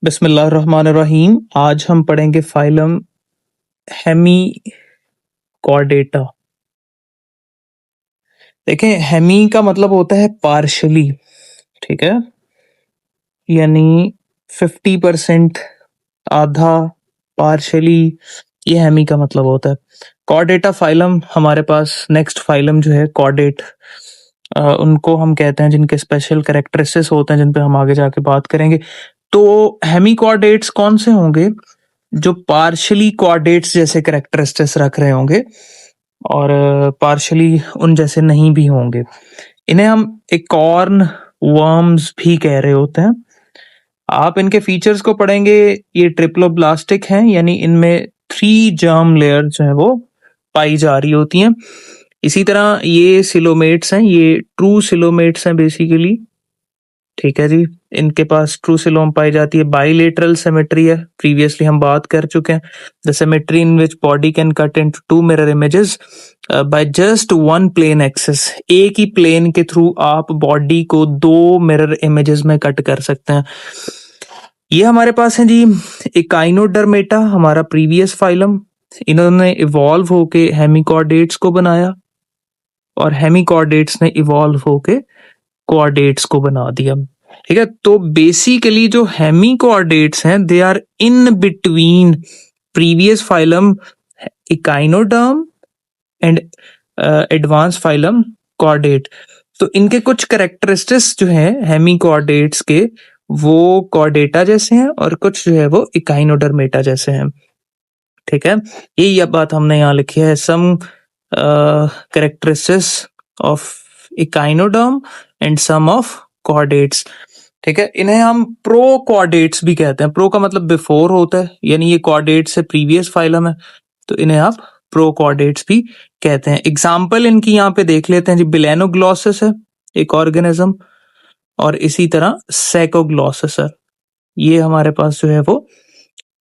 बिस्मिल्लाहिर्रहमानिर्रहीम। आज हम पढ़ेंगे फाइलम हेमीकॉर्डेटा। देखें, हेमी का मतलब होता है पार्शली, ठीक है, यानी 50%, आधा, पार्शली, ये हेमी का मतलब होता है। कॉर्डेटा फाइलम हमारे पास नेक्स्ट फाइलम जो है कॉर्डेट, उनको हम कहते हैं जिनके स्पेशल कैरेक्टरिस्टिक्स होते हैं जिन पे हम आगे जाके बात करेंगे। तो हेमी कॉर्डेट्स कौन से होंगे? जो पार्शली कॉर्डेट्स जैसे कैरेक्टरिस्टिक्स रख रहे होंगे और पार्शली उन जैसे नहीं भी होंगे। इन्हें हम एकॉर्न वर्म्स भी कह रहे होते हैं। आप इनके फीचर्स को पढ़ेंगे, ये ट्रिप्लोब्लास्टिक हैं, यानी इनमें 3 जर्म लेयर जो है वो पाई जा रही होती हैं। इसी तरह ये सिलोमेट्स हैं, ये ट्रू सिलोमेट्स हैं बेसिकली, ठीक है जी। इनके पास ट्रू सिलोम पाई जाती है। बाइलेटरल सिमेट्री है, प्रीवियसली हम बात कर चुके हैं। The symmetry in which body can cut into 2 mirror images by just 1 plane axis. एक ही प्लेन के थ्रू आप बॉडी को 2 मिरर इमेजेस में कट कर सकते हैं। ये हमारे पास है जी एकाइनोडर्मेटा, हमारा प्रीवियस फाइलम। इन्होंने इवॉल्व होके हेमिकॉर्डेट्स को बनाया और हेमिकॉर्डेट्स ने इवॉल्व होके कोऑर्डिनेट्स को बना दिया, ठीक है। तो बेसिकली जो हेमी कोऑर्डिनेट्स हैं they are in between previous phylum echinoderm and advance phylum chordate. तो इनके कुछ कैरेक्टरिस्टिक्स जो हैं हेमी कॉर्डेट्स के, वो कॉर्डेटा जैसे हैं और कुछ जो है वो इकाइनोडर्मेटा जैसे हैं, ठीक है। ये बात हमने यहाँ लिखी है, some characteristics of echinoderm and some of chordates, ठीक है। इन्हें हम प्रो कॉर्डेट्स भी कहते हैं। प्रो का मतलब बिफोर होता है, यानी ये कॉर्डेट से प्रीवियस फाइलम है, तो इन्हें आप प्रो कॉर्डेट्स भी कहते हैं। एग्जाम्पल इनकी यहाँ पे देख लेते हैं जी। बिलेनोग्लॉसिस है एक ऑर्गेनिज्म, और इसी तरह सैकोग्लॉसिस है। ये हमारे पास जो है वो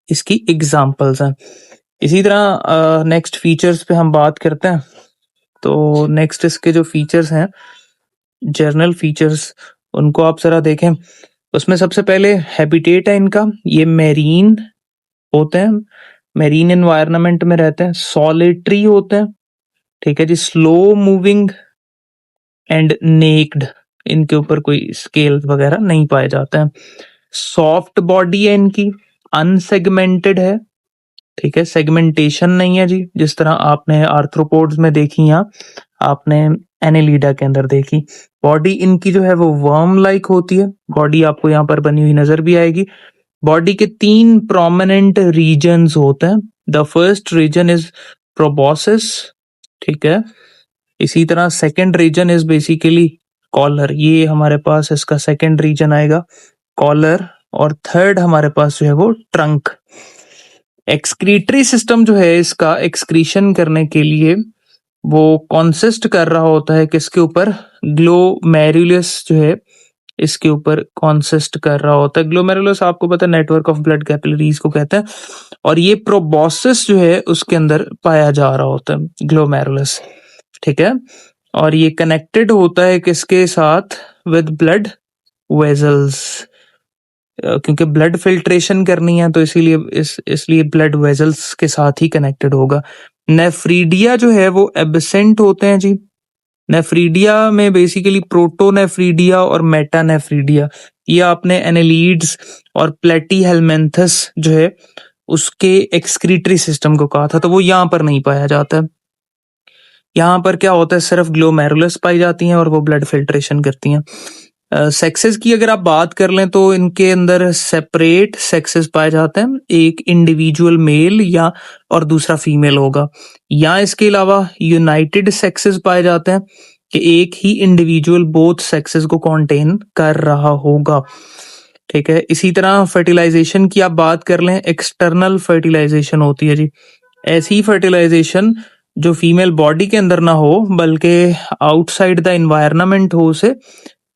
इसकी एग्जाम्पल्स हैं। इसी तरह नेक्स्ट फीचर्स पे हम बात करते हैं। तो नेक्स्ट इसके जो फीचर्स हैं, जर्नल फीचर्स, उनको आप जरा देखें। उसमें सबसे पहले हैबिटेट है इनका, ये मैरीन होते हैं, मैरीन एनवायरनमेंट में रहते हैं, सॉलिटरी होते हैं, ठीक है जी, स्लो मूविंग एंड नेक्ड, इनके ऊपर कोई स्केल वगैरह नहीं पाए जाते हैं। सॉफ्ट बॉडी है इनकी, अनसेगमेंटेड है, ठीक है, सेगमेंटेशन नहीं है जी, जिस तरह आपने आर्थ्रोपोड्स में देखी, यहाँ आपने एनेलिडा के अंदर देखी। बॉडी इनकी जो है वो वर्म लाइक होती है। बॉडी आपको यहाँ पर बनी हुई नजर भी आएगी। बॉडी के 3 प्रोमिनेंट रीजन्स होते हैं। The first region is proboscis, ठीक है। इसी तरह second region is basically collar, ये हमारे पास इसका सेकंड रीजन आएगा, कॉलर। और थर्ड हमारे पास जो है वो ट्रंक। एक्सक्रीटरी सिस्टम जो है इसका एक्सक्रीशन करने के लिए वो कॉन्सिस्ट कर रहा होता है किसके ऊपर? ग्लोमेरुलस जो है इसके ऊपर कॉन्सिस्ट कर रहा होता है। ग्लोमेरुलस आपको पता है नेटवर्क ऑफ ब्लड कैपिलरीज को कहते हैं, और ये प्रोबोसिस जो है उसके अंदर पाया जा रहा होता है, ग्लोमेरुलस, ठीक है। और ये कनेक्टेड होता है किसके साथ? विद ब्लड वेजल्स, क्योंकि ब्लड फिल्ट्रेशन करनी है तो इसीलिए इसलिए ब्लड वेजल्स के साथ ही कनेक्टेड होगा। नेफ्रीडिया जो है वो एब्सेंट होते हैं जी। नेफ्रीडिया में बेसिकली प्रोटोनेफ्रीडिया और मेटानेफ्रीडिया, ये आपने एनेलिड्स और प्लेटीहेलमिन्थस जो है उसके एक्सक्रीटरी सिस्टम को कहा था, तो वो यहाँ पर नहीं पाया जाता है। यहाँ पर क्या होता है, सिर्फ ग्लोमेरुलस पाई जाती हैं और वो ब्लड फिल्ट्रेशन करती हैं। सेक्सेस की अगर आप बात कर लें तो इनके अंदर सेपरेट सेक्सेस पाए जाते हैं, एक इंडिविजुअल मेल या और दूसरा फीमेल होगा, या इसके अलावा यूनाइटेड सेक्सेस पाए जाते हैं कि एक ही इंडिविजुअल बोथ सेक्सेस को कॉन्टेन कर रहा होगा, ठीक है। इसी तरह फर्टिलाइजेशन की आप बात कर लें, एक्सटर्नल फर्टिलाइजेशन होती है जी, ऐसी फर्टिलाइजेशन जो फीमेल बॉडी के अंदर ना हो बल्कि आउटसाइड द एनवायरनमेंट हो, उसे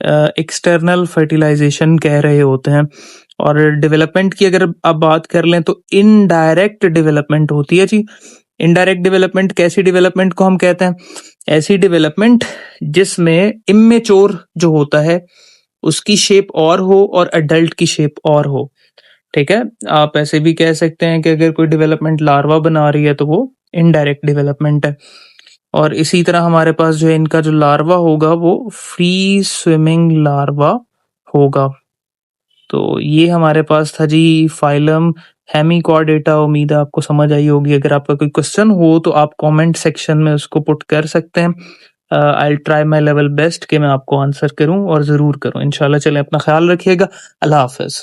एक्सटर्नल फर्टिलाइजेशन कह रहे होते हैं। और डेवलपमेंट की अगर आप बात कर लें तो इनडायरेक्ट डेवलपमेंट होती है जी। इनडायरेक्ट डेवलपमेंट, कैसी डेवलपमेंट को हम कहते हैं? ऐसी डेवलपमेंट जिसमें इमेच्योर जो होता है उसकी शेप और हो और अडल्ट की शेप और हो, ठीक है? आप ऐसे भी कह सकते हैं कि अगर कोई डेवलपमेंट लार्वा बना रही है तो वो इनडायरेक्ट डेवलपमेंट है। और इसी तरह हमारे पास जो है इनका जो लार्वा होगा वो फ्री स्विमिंग लार्वा होगा। तो ये हमारे पास था जी फाइलम हेमिकॉर्डेटा। उम्मीद है आपको समझ आई होगी। अगर आपका कोई क्वेश्चन हो तो आप कमेंट सेक्शन में उसको पुट कर सकते हैं। I will try my level best कि मैं आपको आंसर करूं, और ज़रूर करूं इंशाल्लाह। चलें, अपना ख्याल रखिएगा। अल्लाह हाफ़िज़।